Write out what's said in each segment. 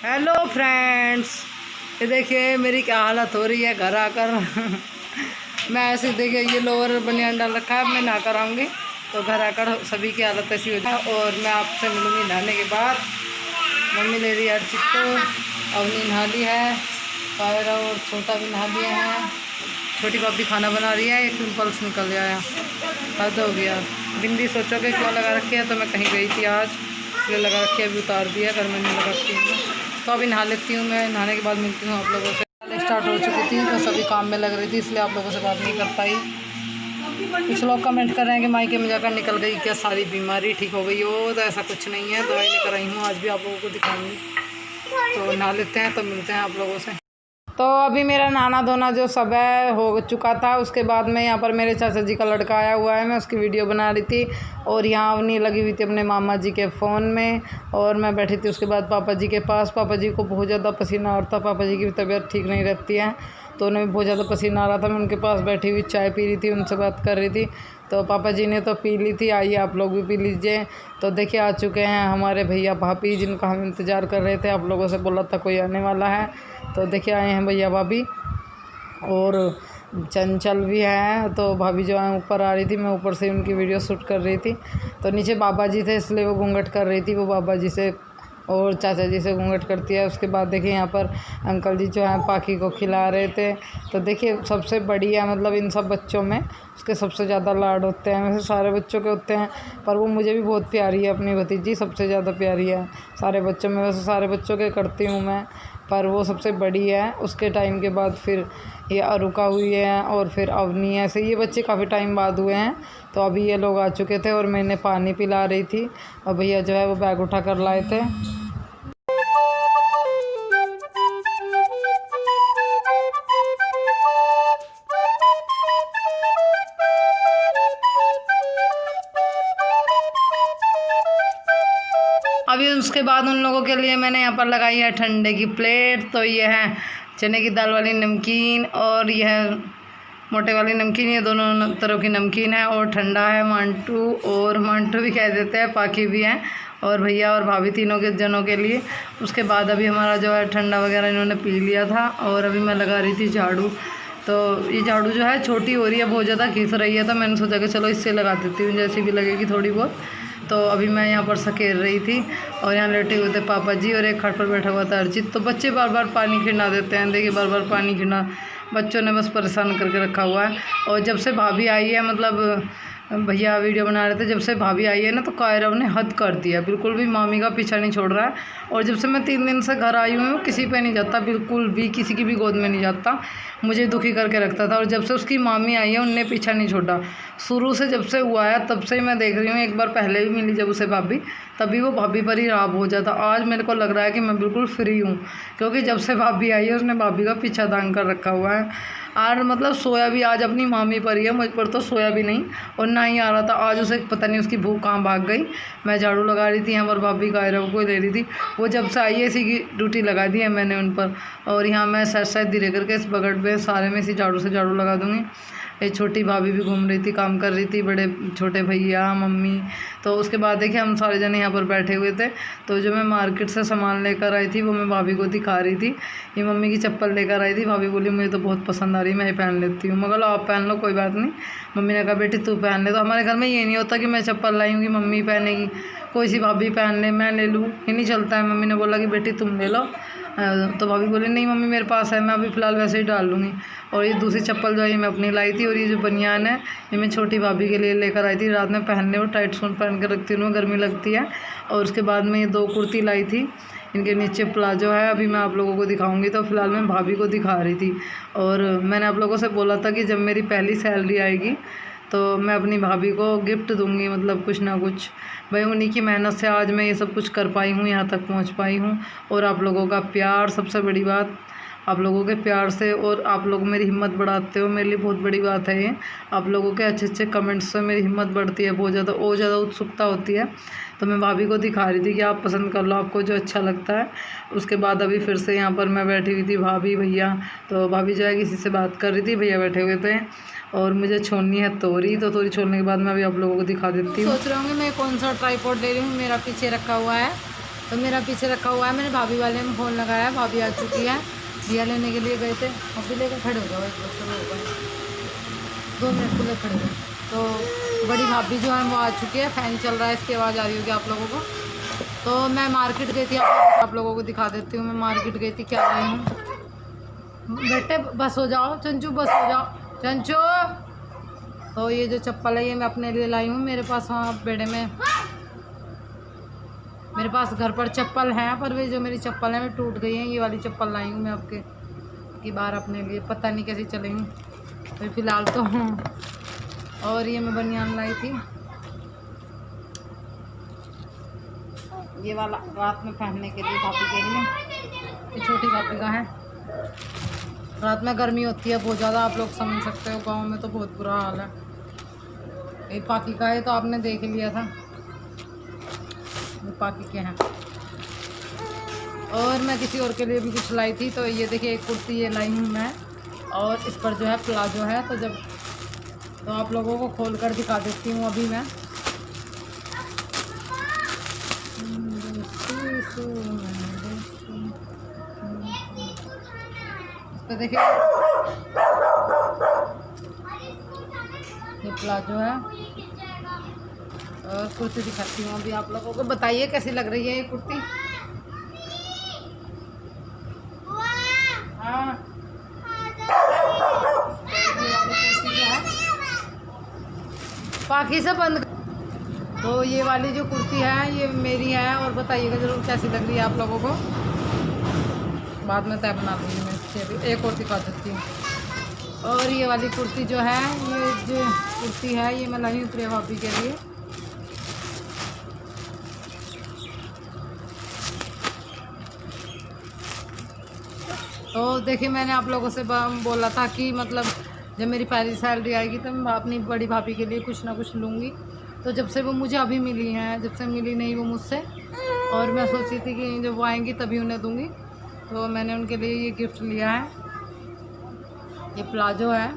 Hello friends, ये देखिए मेरी क्या हालत हो रही है घर आकर। मैं ऐसे देखिए ये लोअर बनियान डाल रखा है, मैं नहा कर आऊँगी तो घर आकर सभी की हालत ऐसी हो जाए। और मैं आपसे मिलूँगी नहाने के बाद। मम्मी ले रही है चित्तो, अवनी नहा ली है, कायरा और छोटा भी नहा लिया है। छोटी भाभी खाना बना रही है, एक पिंपल्स निकल गया, हद हो गया। बिंदी सोचोगे क्यों लगा रखी है, तो मैं कहीं गई थी आज इसलिए लगा रखी है, अभी उतार दिया, घर में नहीं लगा रखी हूँ। तो अभी नहा लेती हूँ, मैं नहाने के बाद मिलती हूँ आप लोगों से। स्टार्ट हो चुकी थी, मैं सभी काम में लग रही थी इसलिए आप लोगों से बात नहीं कर पाई। कुछ लोग कमेंट कर रहे हैं कि मायके में जाकर निकल गई क्या, सारी बीमारी ठीक हो गई हो, तो ऐसा कुछ नहीं है, दवाई लेकर आई हूँ, आज भी आप लोगों को दिखाऊंगी। तो नहा लेते हैं तो मिलते हैं आप लोगों से। तो अभी मेरा नहाना धोना जो सब है हो चुका था। उसके बाद में यहाँ पर मेरे चाचा जी का लड़का आया हुआ है, मैं उसकी वीडियो बना रही थी। और यहाँ अवनी लगी हुई थी अपने मामा जी के फ़ोन में और मैं बैठी थी उसके बाद पापा जी के पास। पापा जी को बहुत ज़्यादा पसीना आ रहा था, पापा जी की तबीयत ठीक नहीं रहती है तो उन्हें भी बहुत ज़्यादा पसीना आ रहा था। मैं उनके पास बैठी हुई चाय पी रही थी, उनसे बात कर रही थी। तो पापा जी ने तो पी ली थी, आइए आप लोग भी पी लीजिए। तो देखिए आ चुके हैं हमारे भैया भाभी जिनका हम इंतज़ार कर रहे थे, आप लोगों से बोला था कोई आने वाला है। तो देखिए आए हैं भैया भाभी और चंचल भी है। तो भाभी जो है ऊपर आ रही थी, मैं ऊपर से उनकी वीडियो शूट कर रही थी। तो नीचे बाबा जी थे इसलिए वो घूंघट कर रही थी, वो बाबा जी से और चाचा जी से घूंघट करती है। उसके बाद देखिए यहाँ पर अंकल जी जो हैं पाखी को खिला रहे थे। तो देखिए सबसे बड़ी है, मतलब इन सब बच्चों में उसके सबसे ज़्यादा लाड होते हैं, वैसे सारे बच्चों के होते हैं पर वो मुझे भी बहुत प्यारी है, अपनी भतीजी सबसे ज़्यादा प्यारी है सारे बच्चों में। वैसे सारे बच्चों के करती हूँ मैं, पर वो सबसे बड़ी है। उसके टाइम के बाद फिर ये अरुका हुई है और फिर अवनी है, ऐसे ये बच्चे काफ़ी टाइम बाद हुए हैं। तो अभी ये लोग आ चुके थे और मैंने पानी पिला रही थी और भैया जो है वो बैग उठा कर लाए थे। अभी उसके बाद उन लोगों के लिए मैंने यहाँ पर लगाई है ठंडे की प्लेट। तो ये है चने की दाल वाली नमकीन और यह मोटे वाली नमकीन, ये दोनों तरह की नमकीन है। और ठंडा है मांटू, और मांटू भी कह देते हैं, पाखी भी हैं, और भैया और भाभी तीनों के जनों के लिए। उसके बाद अभी हमारा जो है ठंडा वगैरह इन्होंने पी लिया था और अभी मैं लगा रही थी झाड़ू। तो ये झाड़ू जो है छोटी हो रही है, बहुत ज़्यादा घिस रही है, तो मैंने सोचा कि चलो इससे लगा देती हूँ, जैसी भी लगेगी थोड़ी बहुत। तो अभी मैं यहाँ पर सकेर रही थी और यहाँ लेटे हुए थे पापा जी और एक खट पर बैठा हुआ था अर्जित। तो बच्चे बार बार पानी खिला देते हैं, देखिए बार बार पानी खिला, बच्चों ने बस परेशान करके रखा हुआ है। और जब से भाभी आई है, मतलब भैया वीडियो बना रहे थे, जब से भाभी आई है ना तो कायरव ने हद कर दिया, बिल्कुल भी मामी का पीछा नहीं छोड़ रहा है। और जब से मैं 3 दिन से घर आई हूँ किसी पे नहीं जाता, बिल्कुल भी किसी की भी गोद में नहीं जाता, मुझे दुखी करके रखता था। और जब से उसकी मामी आई है उनने पीछा नहीं छोड़ा, शुरू से जब से हुआ है तब से मैं देख रही हूँ। एक बार पहले भी मिली जब उसे भाभी, तभी वो भाभी पर ही राब हो जाता। आज मेरे को लग रहा है कि मैं बिल्कुल फ्री हूँ, क्योंकि जब से भाभी आई है उसने भाभी का पीछा दांग कर रखा हुआ है। और मतलब सोया भी आज अपनी मामी पर ही है, मुझ पर तो सोया भी नहीं और ना ही आ रहा था। आज उसे पता नहीं उसकी भूख कहाँ भाग गई। मैं झाड़ू लगा रही थी यहाँ पर, भाभी कायरव को ले रही थी, वो जब से आई है इसी की ड्यूटी लगा दी है मैंने उन पर। और यहाँ मैं शायद धीरे करके इस बगट में सारे में इसी झाड़ू से झाड़ू लगा दूँगी। ये छोटी भाभी भी घूम रही थी, काम कर रही थी, बड़े छोटे भैया मम्मी। तो उसके बाद देखिए हम सारे जने यहाँ पर बैठे हुए थे। तो जो मैं मार्केट से सामान लेकर आई थी वो मैं भाभी को दिखा रही थी। ये मम्मी की चप्पल लेकर आई थी, भाभी बोली मुझे तो बहुत पसंद आ रही, मैं ही पहन लेती हूँ। मगर आप पहन लो कोई बात नहीं। मम्मी ने कहा बेटी तू पहन ले। तो हमारे घर में ये नहीं होता कि मैं चप्पल लाई हूँ कि मम्मी पहनेगी, कोई सी भाभी पहन ले मैं ले लूँ, ये नहीं चलता है। मम्मी ने बोला कि बेटी तुम ले लो, तो भाभी बोली नहीं मम्मी मेरे पास है, मैं अभी फ़िलहाल वैसे ही डाल लूँगी। और ये दूसरी चप्पल जो है ये मैं अपनी लाई थी, और ये जो बनियान है ये मैं छोटी भाभी के लिए लेकर आई थी, रात में पहनने और टाइट सूट पहन कर रखती हूँ, गर्मी लगती है। और उसके बाद में ये 2 कुर्ती लाई थी, इनके नीचे प्लाजो है, अभी मैं आप लोगों को दिखाऊंगी। तो फिलहाल मैं भाभी को दिखा रही थी। और मैंने आप लोगों से बोला था कि जब मेरी पहली सैलरी आएगी तो मैं अपनी भाभी को गिफ्ट दूंगी, मतलब कुछ ना कुछ। भाई उन्हीं की मेहनत से आज मैं ये सब कुछ कर पाई हूँ, यहाँ तक पहुँच पाई हूँ। और आप लोगों का प्यार, सबसे बड़ी बात आप लोगों के प्यार से, और आप लोग मेरी हिम्मत बढ़ाते हो, मेरे लिए बहुत बड़ी बात है ये। आप लोगों के अच्छे अच्छे कमेंट्स से मेरी हिम्मत बढ़ती है, बहुत ज़्यादा और ज़्यादा उत्सुकता होती है। तो मैं भाभी को दिखा रही थी कि आप पसंद कर लो, आपको जो अच्छा लगता है। उसके बाद अभी फिर से यहाँ पर मैं बैठी हुई थी, भाभी भैया। तो भाभी जो है किसी से बात कर रही थी, भैया बैठे हुए थे। और मुझे छोड़नी है तोरी, तो तोरी छोड़ने के बाद मैं अभी आप लोगों को दिखा देती हूँ। सोच रहे होंगे मैं कौन सा ट्राईपॉड ले रही हूँ, मेरा पीछे रखा हुआ है। तो मेरा पीछे रखा हुआ है। मैंने भाभी वाले में फ़ोन लगाया है, भाभी आ चुकी है, दिया लेने के लिए गए थे। अभी लेकर खड़े हो गए, 2 मिनट खुले खड़े हुए। तो बड़ी भाभी जो है वो आ चुकी है। फ़ैन चल रहा है, इसकी आवाज़ आ रही होगी आप लोगों को। तो मैं मार्केट गई थी, आप लोगों को दिखा देती हूँ। मैं मार्केट गई थी, क्या लाई हूँ। बेटे बस हो जाओ, चंचू बस हो जाओ, चंचू। तो ये जो चप्पल है ये मैं अपने लिए लाई हूँ। मेरे पास वहाँ बेड़े में, मेरे पास घर पर चप्पल है, पर वे जो मेरी चप्पल है वो टूट गई है। ये वाली चप्पल लाई हूँ मैं आपके की बार अपने लिए, पता नहीं कैसी चलेंगी तो फिलहाल तो हूँ। और ये मैं बनियान लाई थी, ये वाला रात में पहनने के लिए भाभी के लिए। ये छोटी भाभी का है। रात में गर्मी होती है बहुत ज़्यादा, आप लोग समझ सकते हो। गांव में तो बहुत बुरा हाल है। ये पाकी का है, तो आपने देख लिया था, ये पाकी के हैं। और मैं किसी और के लिए भी कुछ लाई थी। तो ये देखिए एक कुर्ती ये लाई हूँ मैं, और इस पर जो है प्लाजो है। तो आप लोगों को खोल कर दिखा देती हूँ अभी मैं। तो देखिए ये प्लाजो है, और कुर्ती दिखाती हूँ अभी आप लोगों को। बताइए कैसी लग रही है ये कुर्ती। हाँ, पाखी से बंद। तो ये वाली जो कुर्ती है ये मेरी है, और बताइएगा ज़रूर कैसी लग रही है आप लोगों को। बाद में तय बना दूँगी मैं इससे। अभी एक और दिखा देती हूँ। और ये वाली कुर्ती जो है, ये जो कुर्ती है ये मैं लाई हूँ प्रिया भाभी के लिए। तो देखिए मैंने आप लोगों से बोला था कि मतलब जब मेरी पहली सैलरी आएगी तो मैं अपनी बड़ी भाभी के लिए कुछ ना कुछ लूँगी। तो जब से वो मुझे अभी मिली हैं, जब से मिली नहीं वो मुझसे, और मैं सोची थी कि जब वो आएंगी तभी उन्हें दूँगी। तो मैंने उनके लिए ये गिफ्ट लिया है। ये प्लाजो है,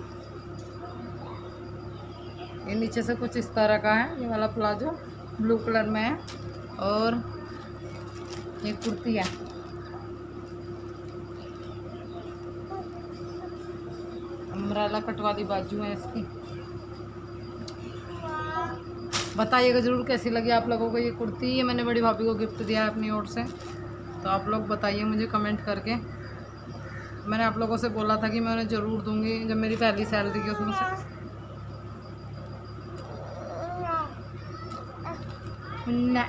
ये नीचे से कुछ इस तरह का है। ये वाला प्लाजो ब्लू कलर में है, और ये कुर्ती है। अम्ब्रेला कट वाली बाजू है इसकी। बताइएगा ज़रूर कैसी लगी आप लोगों को ये कुर्ती। ये मैंने बड़ी भाभी को गिफ्ट दिया है अपनी ओर से। तो आप लोग बताइए मुझे कमेंट करके। मैंने आप लोगों से बोला था कि मैं उन्हें ज़रूर दूंगी जब मेरी पहली सैलरी की उसमें से। उन्ना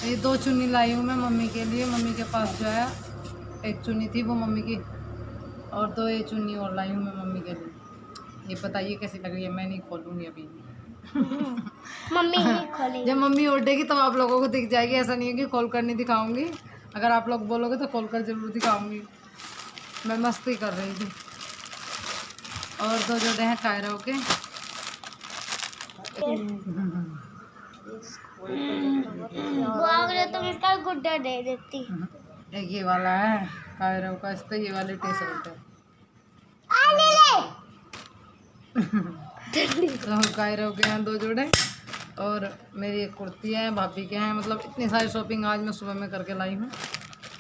ये 2 चुन्नी लाई हूँ मैं मम्मी के लिए। मम्मी के पास जो है एक चुन्नी थी वो मम्मी की, और 2 ये चुन्नी और लाई हूँ मैं मम्मी के लिए। ये बताइए कैसी लग रही है। मैं नहीं खोलूँगी अभी मम्मी ही खोलेंगी। जब मम्मी उठेगी तब आप लोगों को दिख जाएगी। ऐसा नहीं है कि खोल कर नहीं दिखाऊंगी। अगर आप लोग बोलोगे तो खोल कर ज़रूर दिखाऊंगी। मैं मस्ती कर रही थी। और 2 जोड़े हैं कायरों के। तुम इसका गुड्डा दे देती। एक ये वाला है कायरों का, इस पर ये वाले टी शर्ट है। तो कायरों के हैं 2 जोड़े, और मेरी एक कुर्ती है, भाभी के हैं। मतलब इतनी सारी शॉपिंग आज मैं सुबह में करके लाई हूँ।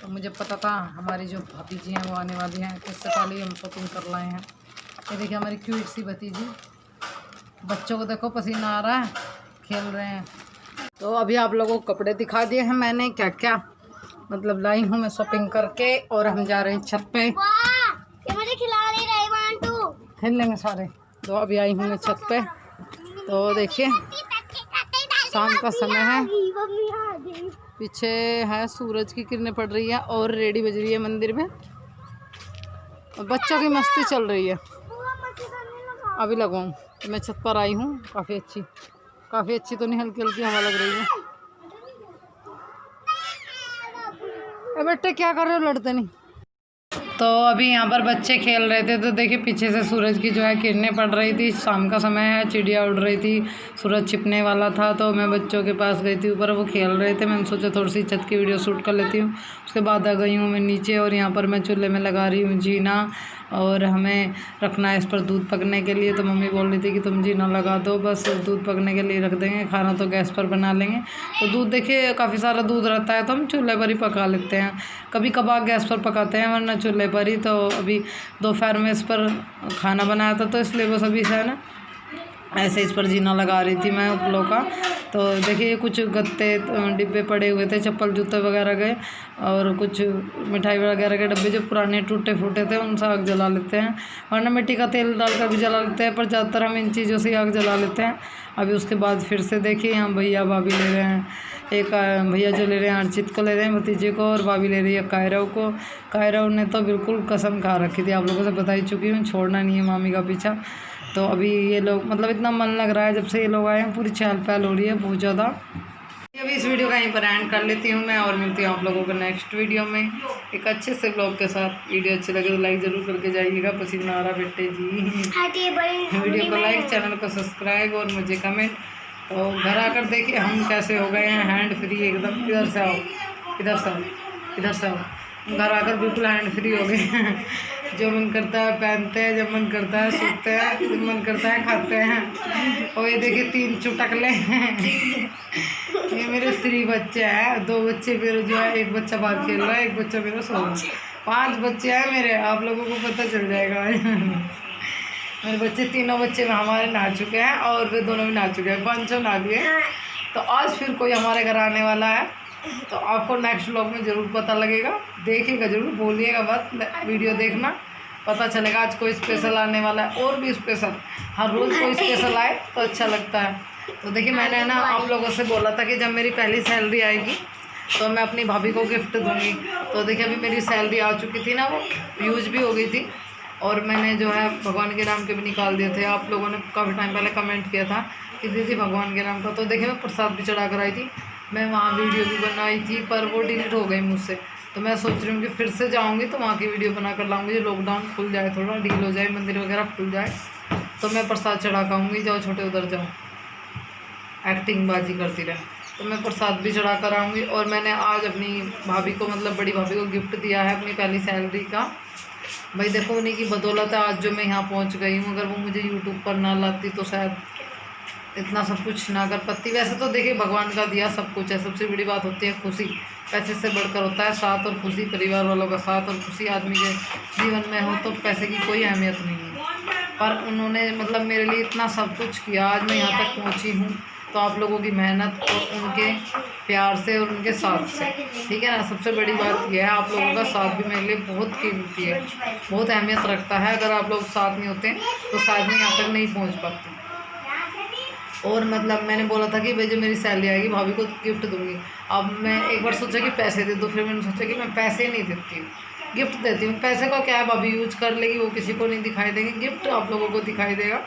तो मुझे पता था हमारी जो भाभी जी हैं वो आने वाली हैं, इससे पहले ही हम शॉपिंग कर लाए हैं। ये देखिए हमारी क्यूट सी भतीजी। बच्चों को देखो पसीना आ रहा है, खेल रहे हैं। तो अभी आप लोगों को कपड़े दिखा दिए हैं मैंने क्या क्या मतलब लाई हूँ मैं शॉपिंग करके। और हम जा रहे हैं छत पे। ये मुझे खिला नहीं रही वांटू। खेल लेंगे सारे। तो अभी आई हूँ मैं छत पे। तो देखिए शाम का समय है, पीछे है सूरज की किरणें पड़ रही है, और रेडी बज रही है मंदिर में, और बच्चों की मस्ती चल रही है। अभी लगाऊँ तो मैं छत पर आई हूँ। काफ़ी अच्छी तो नहीं, हल्की हल्की हवा लग रही है। बेटे क्या कर रहे हो, लड़ते नहीं। तो अभी यहाँ पर बच्चे खेल रहे थे। तो देखिए पीछे से सूरज की जो है किरणें पड़ रही थी। शाम का समय है, चिड़िया उड़ रही थी, सूरज छिपने वाला था। तो मैं बच्चों के पास गई थी ऊपर, वो खेल रहे थे। मैंने सोचा थोड़ी सी छत की वीडियो शूट कर लेती हूँ। उसके बाद आ गई हूँ मैं नीचे, और यहाँ पर मैं चूल्हे में लगा रही हूँ जीना। और हमें रखना है इस पर दूध पकने के लिए। तो मम्मी बोल रही थी कि तुम जीना लगा दो, बस दूध पकने के लिए रख देंगे, खाना तो गैस पर बना लेंगे। तो दूध देखिए काफ़ी सारा दूध रहता है तो हम चूल्हे पर ही पका लेते हैं, कभी कभार गैस पर पकाते हैं वरना चूल्हे पर ही। तो अभी दोपहर में इस पर खाना बनाया था तो इसलिए बस अभी से है ना ऐसे इस पर जीना लगा रही थी मैं उपलों का। तो देखिए कुछ गत्ते डिब्बे पड़े हुए थे, चप्पल जूते वगैरह गए, और कुछ मिठाई वगैरह के डब्बे जो पुराने टूटे फूटे थे उनसे आग जला लेते हैं, वरना मिट्टी का तेल डालकर भी जला लेते हैं, पर ज़्यादातर हम इन चीज़ों से आग जला लेते हैं। अभी उसके बाद फिर से देखिए यहाँ भैया भाभी ले रहे हैं, एक भैया जो ले रहे हैं अर्चित को ले रहे हैं भतीजे को, और भाभी ले रही है कायरव को। कायरव ने तो बिल्कुल कसम खा रखी थी, आप लोगों से बता ही चुकी हूँ, छोड़ना नहीं है मामी का पीछा। तो अभी ये लोग मतलब इतना मन लग रहा है जब से ये लोग आए हैं, पूरी चहल पहल हो रही है बहुत ज़्यादा। अभी इस वीडियो का यहीं पर एंड कर लेती हूँ मैं, और मिलती हूँ आप लोगों को नेक्स्ट वीडियो में एक अच्छे से ब्लॉग के साथ। वीडियो अच्छी लगे तो लाइक ज़रूर करके जाइएगा, पसीना आ रहा बेटे जी। वीडियो को लाइक, चैनल को सब्सक्राइब और मुझे कमेंट। तो घर आकर देखिए हम कैसे हो गए हैं हैंड फ्री एकदम। इधर से आओ, इधर से आओ, इधर से आओ। घर आकर बिल्कुल हैंड फ्री हो गए हैं, जो मन करता है पहनते हैं, जब मन करता है सूखते हैं, जब मन करता है खाते हैं। और ये देखिए 3 चुटकले हैं, ये मेरे 3 बच्चे हैं, 2 बच्चे मेरे जो है, एक बच्चा बाहर खेल रहा है, एक बच्चा मेरा सो रहा है। 5 बच्चे हैं मेरे, आप लोगों को पता चल जाएगा। मेरे बच्चे, तीनों बच्चे हमारे नहा चुके हैं और वे दोनों भी नहा चुके हैं, 5 नहा लिए। तो आज फिर कोई हमारे घर आने वाला है, तो आपको नेक्स्ट व्लॉग में ज़रूर पता लगेगा, देखिएगा ज़रूर, बोलिएगा मत, वीडियो देखना, पता चलेगा आज कोई स्पेशल आने वाला है। और भी स्पेशल, हर रोज़ कोई स्पेशल आए तो अच्छा लगता है। तो देखिए मैंने ना आप लोगों से बोला था कि जब मेरी पहली सैलरी आएगी तो मैं अपनी भाभी को गिफ्ट दूंगी। तो देखिए अभी मेरी सैलरी आ चुकी थी ना, वो यूज भी हो गई थी, और मैंने जो है भगवान के नाम के भी निकाल दिए थे। आप लोगों ने काफ़ी टाइम पहले कमेंट किया था कि दीदी भगवान के नाम का। तो देखिए मैं प्रसाद भी चढ़ा कर आई थी, मैं वहाँ वीडियो भी बनाई थी, पर वो डिलीट हो गई मुझसे। तो मैं सोच रही हूँ कि फिर से जाऊँगी तो वहाँ की वीडियो बना कर लाऊँगी, जो लॉकडाउन खुल जाए, थोड़ा डील हो जाए, मंदिर वगैरह खुल जाए, तो मैं प्रसाद चढ़ा के आऊँगी। जाओ छोटे उधर जाओ, एक्टिंग बाजी करती रहे। तो मैं प्रसाद भी चढ़ा कर आऊँगी। और मैंने आज अपनी भाभी को, मतलब बड़ी भाभी को गिफ्ट दिया है अपनी पहली सैलरी का। भाई देखो उन्हीं की बदौलत है आज जो मैं यहाँ पहुँच गई हूँ। अगर वो मुझे यूट्यूब पर ना लाती तो शायद इतना सब कुछ ना कर पाती। वैसे तो देखिए भगवान का दिया सब कुछ है, सबसे बड़ी बात होती है खुशी, पैसे से बढ़कर होता है साथ और खुशी, परिवार वालों का साथ और खुशी आदमी के जीवन में हो तो पैसे की कोई अहमियत नहीं है। पर उन्होंने मतलब मेरे लिए इतना सब कुछ किया, आज मैं यहाँ तक पहुँची हूँ तो आप लोगों की मेहनत और उनके प्यार से और उनके साथ से, ठीक है ना। सबसे बड़ी बात यह है, आप लोगों का साथ भी मेरे लिए बहुत कीमती है, बहुत अहमियत रखता है। अगर आप लोग साथ नहीं होते तो शायद मैं यहाँ तक नहीं पहुँच पाती। और मतलब मैंने बोला था कि भाई जब मेरी सैलरी आएगी भाभी को गिफ्ट दूंगी। अब मैं एक बार सोचा कि पैसे दे दो, फिर मैंने सोचा कि मैं पैसे नहीं देती हूँ, गिफ्ट देती हूँ। पैसे का क्या है, भाभी यूज कर लेगी, वो किसी को नहीं दिखाई देगी, गिफ्ट आप लोगों को दिखाई देगा।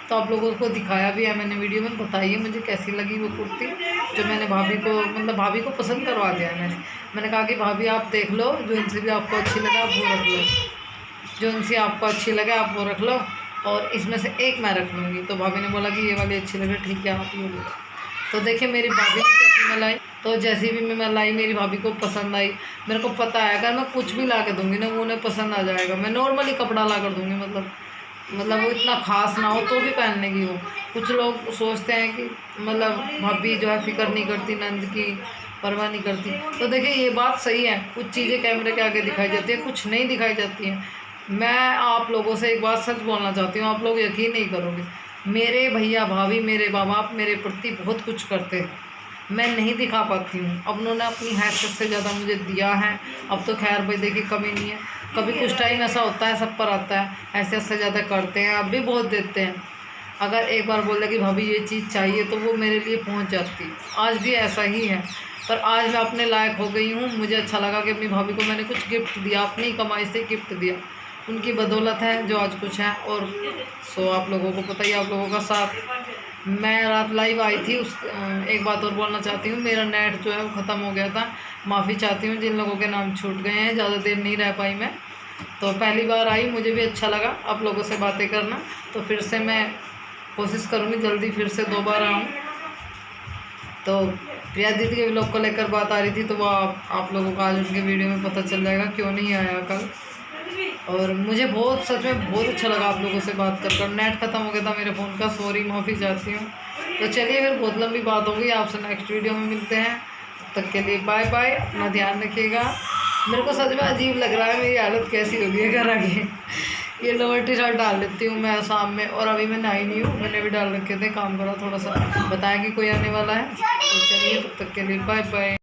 तो आप लोगों को दिखाया भी है मैंने वीडियो में। बताइए मुझे कैसी लगी वो कुर्ती, जो मैंने भाभी को, मतलब भाभी को पसंद करवा दिया है मैंने कहा कि भाभी आप देख लो, जो इनसे भी आपको अच्छी लगे आप वो रख लो, जो इनसे आपको अच्छी लगे आप वो रख लो, और इसमें से एक मैं रख लूँगी। तो भाभी ने बोला कि ये वाली अच्छी लगे, ठीक है आप ये लो। तो देखिए मेरी भाभी ने जैसी मैं लाई, तो जैसी भी मैं लाई मेरी भाभी को पसंद आई। मेरे को पता है अगर मैं कुछ भी ला के दूँगी ना वो उन्हें पसंद आ जाएगा। मैं नॉर्मली कपड़ा ला कर दूँगी, मतलब वो इतना खास ना हो तो भी पहनने की हो। कुछ लोग सोचते हैं कि मतलब भाभी जो है फिक्र नहीं करती, नंद की परवाह नहीं करती। तो देखिए ये बात सही है, कुछ चीज़ें कैमरे के आगे दिखाई जाती है, कुछ नहीं दिखाई जाती हैं। मैं आप लोगों से एक बात सच बोलना चाहती हूँ, आप लोग यकीन नहीं करोगे, मेरे भैया भाभी, मेरे माँ बाप मेरे प्रति बहुत कुछ करते हैं, मैं नहीं दिखा पाती हूँ। अब उन्होंने अपनी हैसियत से ज़्यादा मुझे दिया है। अब तो खैर भाई देखिए कमी नहीं है, कभी कुछ टाइम ऐसा होता है, सब पर आता है, हैसियत से ज़्यादा करते हैं, अब भी बहुत देते हैं। अगर एक बार बोल दे कि भाभी ये चीज़ चाहिए तो वो मेरे लिए पहुँच जाती है। आज भी ऐसा ही है, पर आज मैं अपने लायक हो गई हूँ। मुझे अच्छा लगा कि अपनी भाभी को मैंने कुछ गिफ्ट दिया, अपनी कमाई से गिफ्ट दिया, उनकी बदौलत है जो आज कुछ है। और सो आप लोगों को पता ही, आप लोगों का साथ। मैं रात लाइव आई थी, उस एक बात और बोलना चाहती हूँ, मेरा नेट जो है वो ख़त्म हो गया था। माफ़ी चाहती हूँ जिन लोगों के नाम छूट गए हैं, ज़्यादा देर नहीं रह पाई मैं। तो पहली बार आई, मुझे भी अच्छा लगा आप लोगों से बातें करना। तो फिर से मैं कोशिश करूँगी जल्दी फिर से दोबारा आऊँ। तो प्रिया दीदी के व्लॉग को लेकर बात आ रही थी, तो वो आप लोगों को आज उनके वीडियो में पता चल जाएगा क्यों नहीं आया कल। और मुझे बहुत सच में बहुत अच्छा लगा आप लोगों से बात कर। नेट ख़त्म हो गया था मेरे फ़ोन का, सॉरी, माफ़ी चाहती हूँ। तो चलिए फिर बहुत लंबी बात होगी, आपसे नेक्स्ट वीडियो में मिलते हैं। तब तक के लिए बाय बाय, अपना ध्यान रखिएगा। मेरे को सच में अजीब लग रहा है, मेरी हालत कैसी हो गई है घर आके। ये लोअर टी शर्ट डाल लेती हूँ मैं शाम में, और अभी मैं नहाई नहीं हूँ, मैंने भी डाल रखे थे, काम करा थोड़ा सा, बताया कि कोई आने वाला है। तो चलिए तब तक के लिए बाय बाय।